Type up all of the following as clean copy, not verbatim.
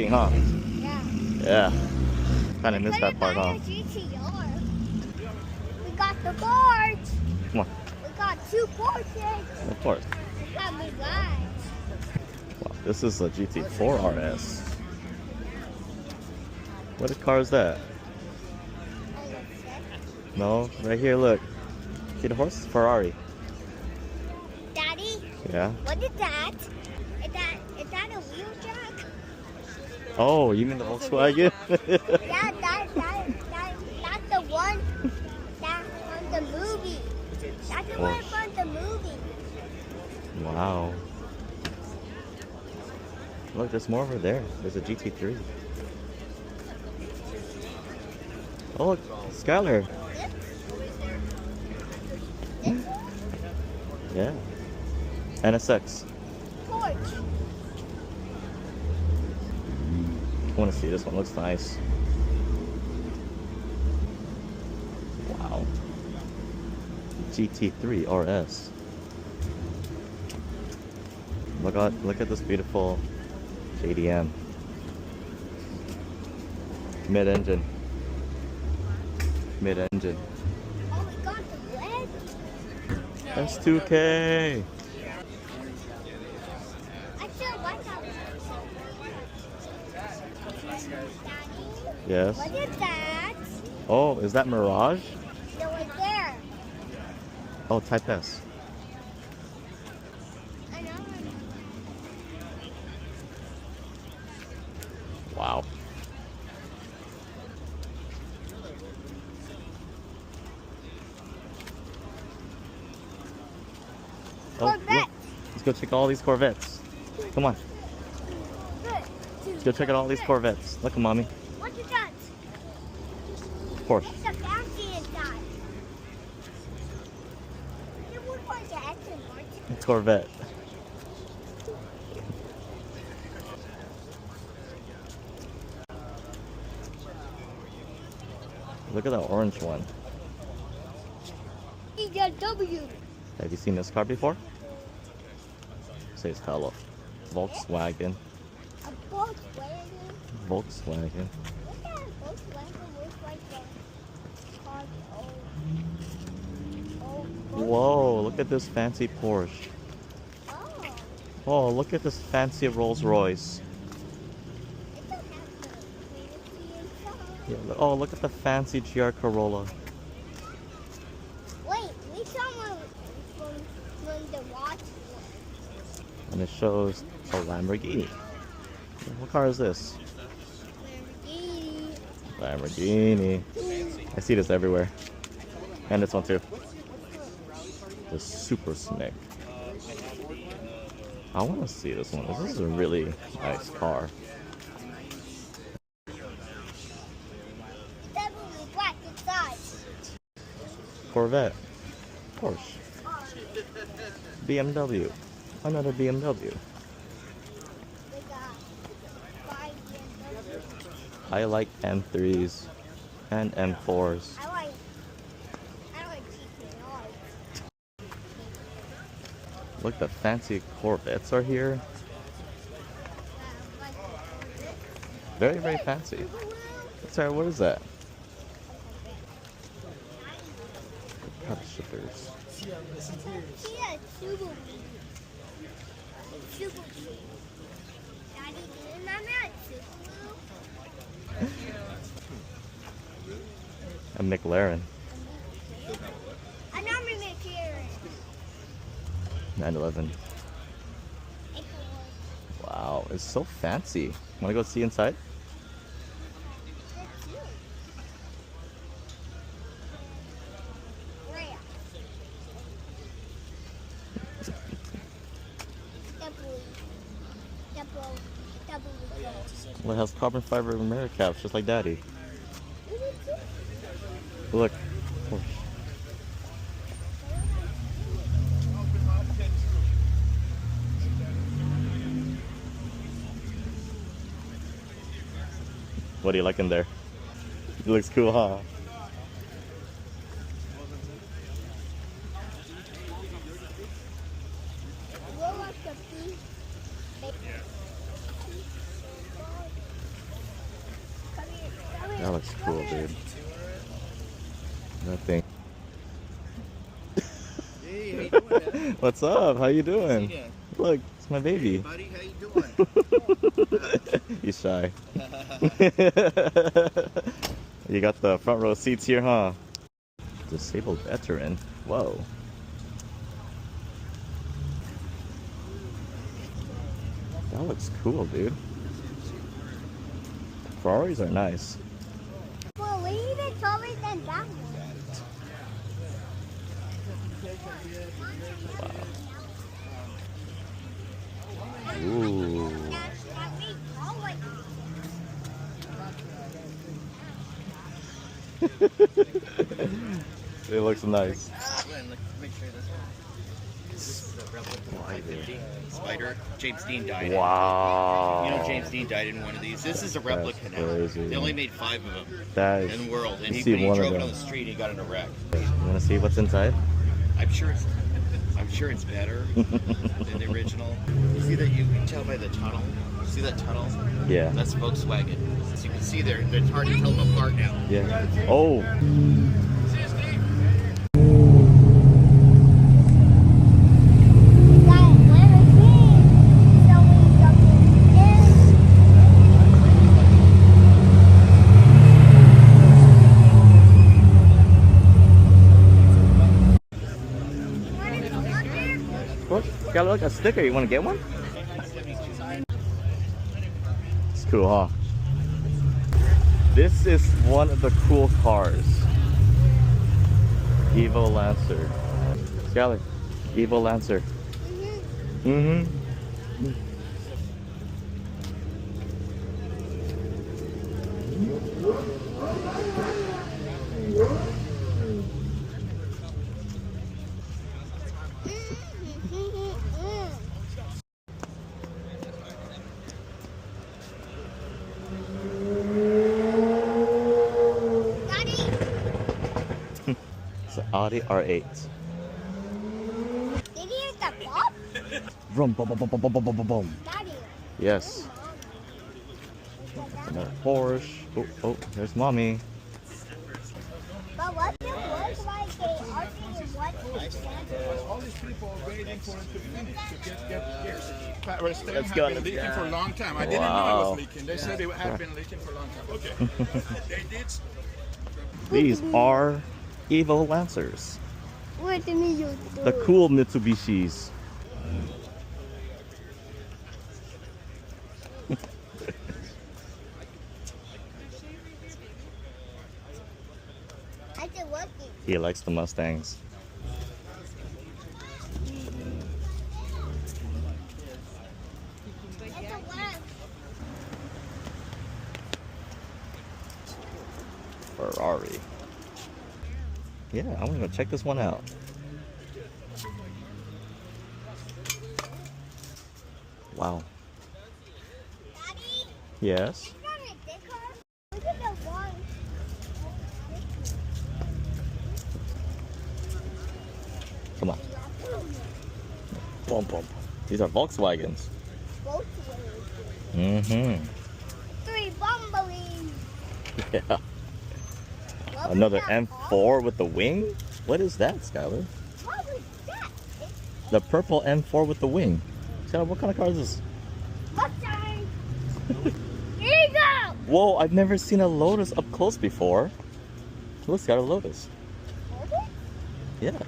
parking, huh? Yeah. Yeah. Kind of missed that part, huh? GTR. We got the boards. Come on. We got 2 porches. Of course. We got Mirage. Wow, this is a GT4 RS. What car is that? No, right here, look. See the horse? Ferrari. Daddy? Yeah. What is that? Is that a wheel jack? Oh, you mean the Volkswagen? Yeah, that's the one that from the movie. That's the one from the movie. Wow. Look, there's more over there. There's a GT3. Oh, look, Skylar. Yeah. NSX. Porch. I want to see this one. Looks nice. Wow. GT3 RS. Look at this beautiful JDM. Mid-engine. Mid-engine. Oh, we got the red. S2K. I still like that one. Daddy? Yes. What is that? Oh, is that Mirage? No, it's there. Oh, Type S. I know. Wow. Oh, look. Corvette. Let's go check all these Corvettes. Come on. Let's go check out all these Corvettes. Look at mommy. What is that? Porsche. It's a fancy inside. It looks like an Aston Martin. Corvette. Look at that orange one. BMW. Have you seen this car before? Says hello. Volkswagen. A Volkswagen. Volkswagen. Look at a Volkswagen looks like a car. Oh. Whoa, look at this fancy Porsche. Oh. Oh, look at this fancy Rolls Royce. It don't have the fancy inside. Yeah, oh, look at the fancy GR Corolla. Wait, we saw one from the watch. And it shows a Lamborghini. What car is this? Lamborghini. Lamborghini. I see this everywhere. And this one too. The Super Snake. I want to see this one. This is a really nice car. Definitely black inside. Corvette. Porsche. BMW. Another BMW. We got 5 BMW. I like M3s and M4s. I like GTR. Look, the fancy Corvettes are here. Very, very fancy. Sorry, what is that? Cup shippers. Daddy, didn't I not Subaru? A McLaren. Another McLaren. 911. Wow, it's so fancy. Want to go see inside? Well, it has carbon fiber mirror caps, just like Daddy. Look. Porsche. What do you like in there? It looks cool, huh? Hey, how you doing, man? What's up? How you doing? See ya. Look, it's my Hey, baby. buddy, how you doing? He's shy. You got the front row seats here, huh? Disabled veteran. Whoa. That looks cool, dude. Ferraris are nice. Well, we even taller than that one. Ooh. That big taller. It looks nice. Glenn, let's make sure this one. This is a replica 550 Spider. James Dean died in it. Wow. You know James Dean died in one of these. This is a replica That's now. crazy. They only made 5 of them That in is, the world. And you he, see when he one of drove it them. on the street, he got in a wreck. You wanna see what's inside? I'm sure it's better than the original. You see that? You can tell by the tunnel. See that tunnel? Yeah. That's Volkswagen. As you can see there, it's hard to tell them apart now. Yeah. Oh. Look, got like a sticker. You want to get one? It's cool, huh? This is one of the cool cars. Evo Lancer. Skylar, Evo Lancer. Mm-hmm. It's an Audi R8. Did you hear the pop? Vroom, boom, boom, boom, boom, boom, boom, boom, boom. Daddy. Yes. Another Porsche. Oh, oh, there's mommy. But what if it was like they argued what? All these people are waiting for it to finish to get here. Let's Stem go, had been let's leaking go. for a long time. I didn't know it Wow. was leaking. They said it had been leaking for a long time. Okay. They did. These are Evo Lancers. What do you mean? The cool Mitsubishis. I said working. He likes the Mustangs. It's a work. Ferrari. Yeah, I'm gonna go check this one out. Wow. Daddy, Yes. it's not a big car. Look at the one. Come on. Boom, boom. These are Volkswagens. Both ways. Mm-hmm. 3 bumbling. Yeah. What was Another that M4 with the wing? What is that, Skylar? What was that? The purple M4 with the wing. Skylar, what kind of car is this? Mustang. Here you go. Whoa, I've never seen a Lotus up close before. Look, it's got a Lotus. Hold it. Yeah.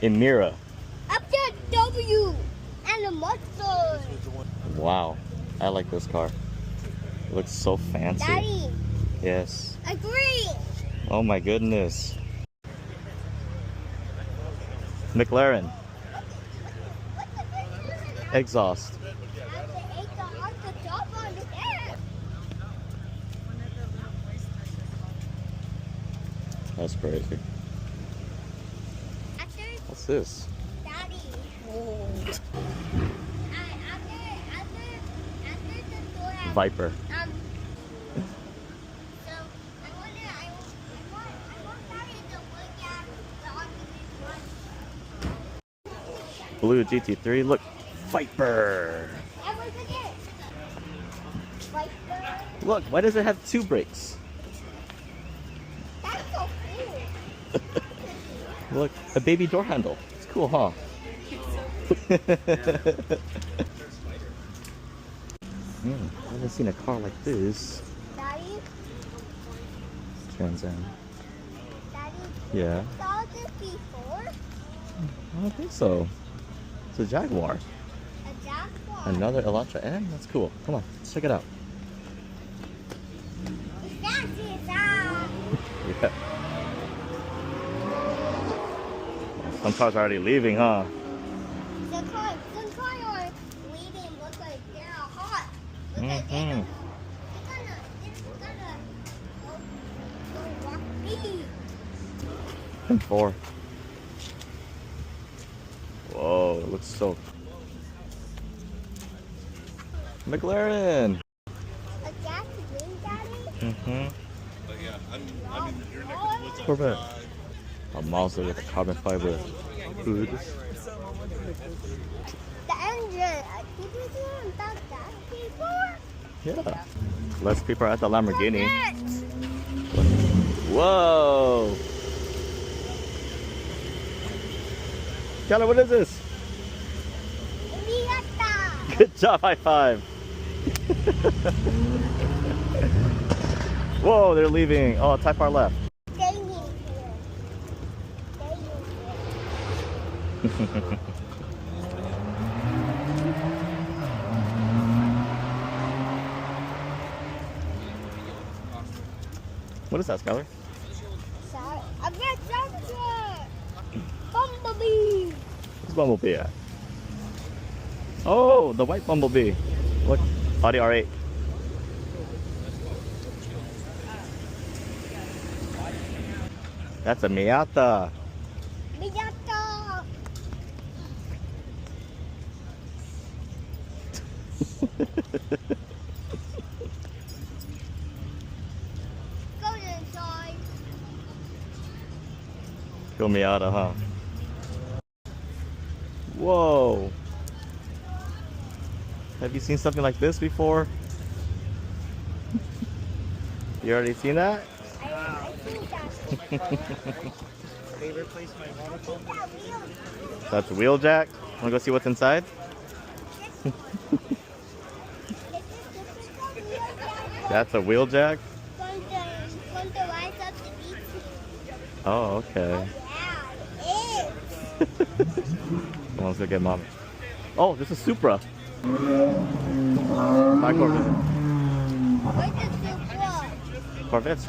In Mira. Up to W. And a Mustang. Wow. I like this car. It looks so fancy. Daddy, Yes. agree. Oh my goodness. McLaren. Exhaust. That's crazy. What's this? Daddy. Viper. So I want Daddy to look at the argument one. Blue GT3. Look. Viper. And look at this. Viper. Look, why does it have 2 brakes? That's so cool. Look, a baby door handle. It's cool, huh? I haven't seen a car like this. Daddy, Trans Am. Daddy, Yeah. saw this before? I don't think so. It's a Jaguar. A Jaguar. Another Elantra M? That's cool. Come on, let's check it out. That's it, ah. Yeah. Some cars are already leaving, huh? Some cars are leaving. Look like they're hot. Look like Mm-hmm. they're gonna go walk me. And 4. Whoa, it looks so. McLaren. A gas green, Daddy? Mm-hmm. But yeah, I'm in your neck of the woods. Corvette. A Mazda with a carbon fiber hood. The engine. Did you hear about that before? Yeah. Less people are at the Lamborghini. Look Whoa! Keller, what is this? at it. Good job, high five. Whoa, they're leaving. Oh, Type R left. Stay in here. Stay in here. What is that, Skylar? Sorry. I'm not jumping. Bumblebee. Where's Bumblebee at? Oh, the white Bumblebee. Look, Audi R8. That's a Miata. Miyato. Go inside. Go Miata, huh? Whoa. Have you seen something like this before? You already seen that? I think They replaced my water pump. that wheel. That's wheel jack. Wanna go see what's inside? That's a wheel jack? From the rise up the beach. Oh, okay. Yeah, it Come on, let's go get mom. Oh, this is Supra. My Corvette. is. Where's the Supra? Corvette.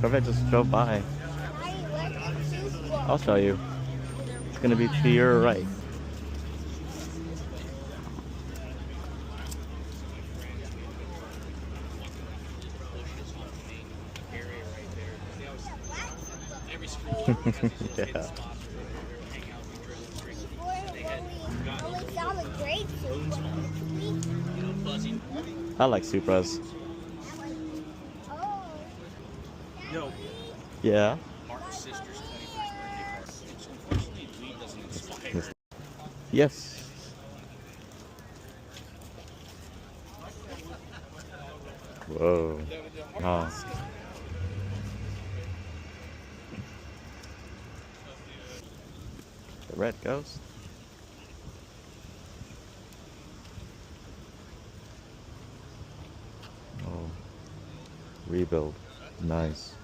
Corvette just drove by. Daddy, where's the Supra? I'll show you. It's gonna be to your right. Yeah. Before only saw the great Supra. I like Supras. Oh. Yo, Yeah. Mark's sister's 21st birthday party. Unfortunately, weed doesn't expire. Yes. Whoa. Oh. The red goes. Oh. Rebuild. Nice.